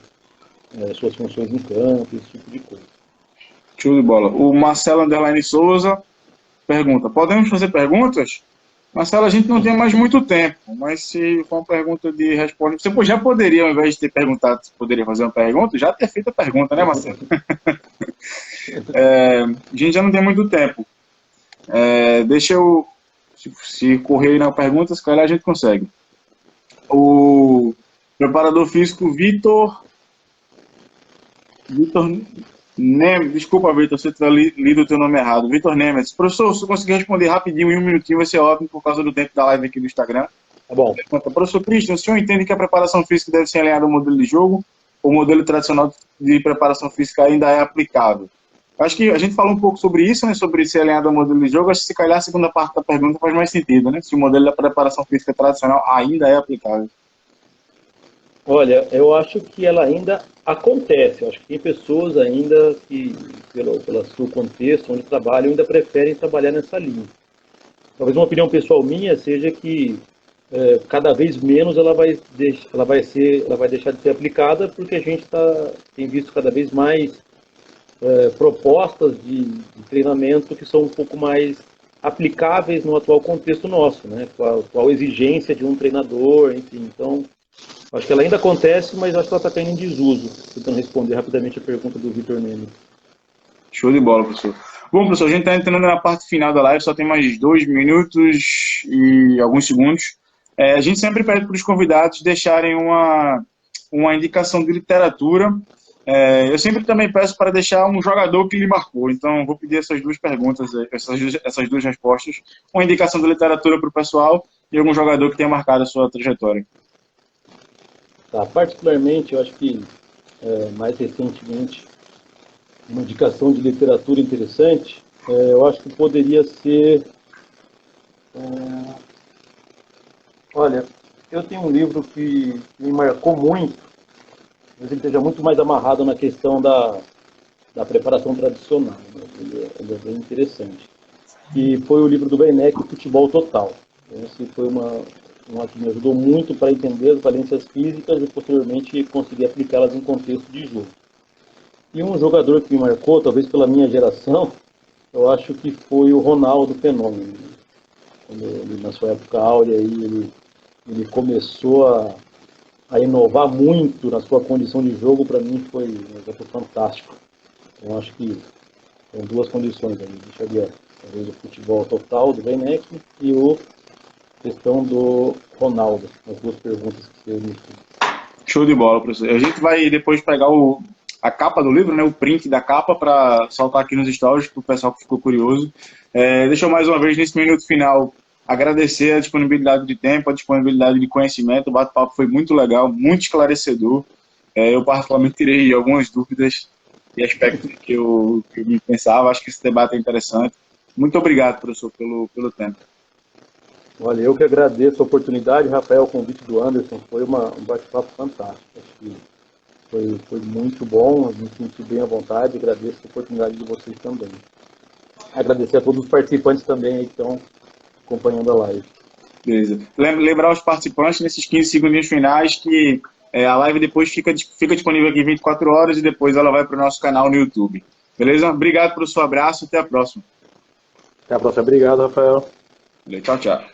suas funções em campo, esse tipo de coisa. Show de bola. O Marcelo Underline Souza pergunta: podemos fazer perguntas? Marcelo, a gente não tem mais muito tempo, mas se for uma pergunta de resposta, você já poderia, ao invés de ter perguntado se poderia fazer uma pergunta, já ter feito a pergunta, né, Marcelo? A gente já não tem muito tempo. Deixa eu, se correr aí na pergunta, se calhar a gente consegue. O preparador físico Vitor desculpa, Vitor, se eu tiver lido o teu nome errado. Vitor Nemes. Professor, se eu conseguir responder rapidinho, em um minutinho, vai ser ótimo, por causa do tempo da live aqui do Instagram. Tá bom. Professor Christian, o senhor entende que a preparação física deve ser alinhada ao modelo de jogo? Ou o modelo tradicional de preparação física ainda é aplicável? Acho que a gente falou um pouco sobre isso, né, sobre ser alinhado ao modelo de jogo. Acho que se calhar a segunda parte da pergunta faz mais sentido, né? Se o modelo da preparação física tradicional ainda é aplicável. Olha, eu acho que ela ainda acontece. Eu acho que tem pessoas ainda que, pelo seu contexto, onde trabalham, ainda preferem trabalhar nessa linha. Talvez uma opinião pessoal minha seja que cada vez menos ela vai deixar de ser aplicada, porque a gente tem visto cada vez mais propostas de treinamento que são um pouco mais aplicáveis no atual contexto nosso, né? Com a atual exigência de um treinador, enfim. Então, acho que ela ainda acontece, mas acho que ela está caindo em desuso. Tentando responder rapidamente a pergunta do Vitor Neme. Show de bola, professor. Bom, professor, a gente está entrando na parte final da live, só tem mais 2 minutos e alguns segundos. A gente sempre pede para os convidados deixarem uma indicação de literatura. Eu sempre também peço para deixar um jogador que lhe marcou. Então, vou pedir essas duas perguntas, essas duas respostas. Uma indicação de literatura para o pessoal e algum jogador que tenha marcado a sua trajetória. Tá, particularmente, eu acho que mais recentemente, uma indicação de literatura interessante, eu acho que poderia ser... olha, eu tenho um livro que me marcou muito, mas ele esteja muito mais amarrado na questão da preparação tradicional, né? Ele é bem interessante. E foi o livro do Werneck, o Futebol Total. Então, esse foi uma que me ajudou muito para entender as valências físicas e posteriormente conseguir aplicá-las em contexto de jogo. E um jogador que me marcou, talvez pela minha geração, eu acho que foi o Ronaldo Fenômeno. Ele, na sua época áurea, ele começou a inovar muito na sua condição de jogo. Para mim foi um exemplo fantástico. Então acho que são duas condições aí. Deixaria talvez o futebol total do Werneck e a questão do Ronaldo. As duas perguntas que você me fez. Show de bola, professor. A gente vai depois pegar a capa do livro, né, o print da capa, para saltar aqui nos stories, para o pessoal que ficou curioso. Deixa eu mais uma vez, nesse minuto final, agradecer a disponibilidade de tempo, a disponibilidade de conhecimento. O bate-papo foi muito legal, muito esclarecedor. Eu, particularmente, tirei algumas dúvidas e aspectos que eu pensava. Acho que esse debate é interessante. Muito obrigado, professor, pelo tempo. Olha, eu que agradeço a oportunidade, Rafael, o convite do Anderson. Foi um bate-papo fantástico. Acho que foi muito bom, me senti bem à vontade. Agradeço a oportunidade de vocês também. Agradecer a todos os participantes também aí que estão acompanhando a live. Beleza. Lembrar os participantes nesses 15 segundinhos finais que a live depois fica disponível aqui 24 horas e depois ela vai para o nosso canal no YouTube. Beleza? Obrigado pelo seu abraço e até a próxima. Até a próxima. Obrigado, Rafael. Tchau, tchau.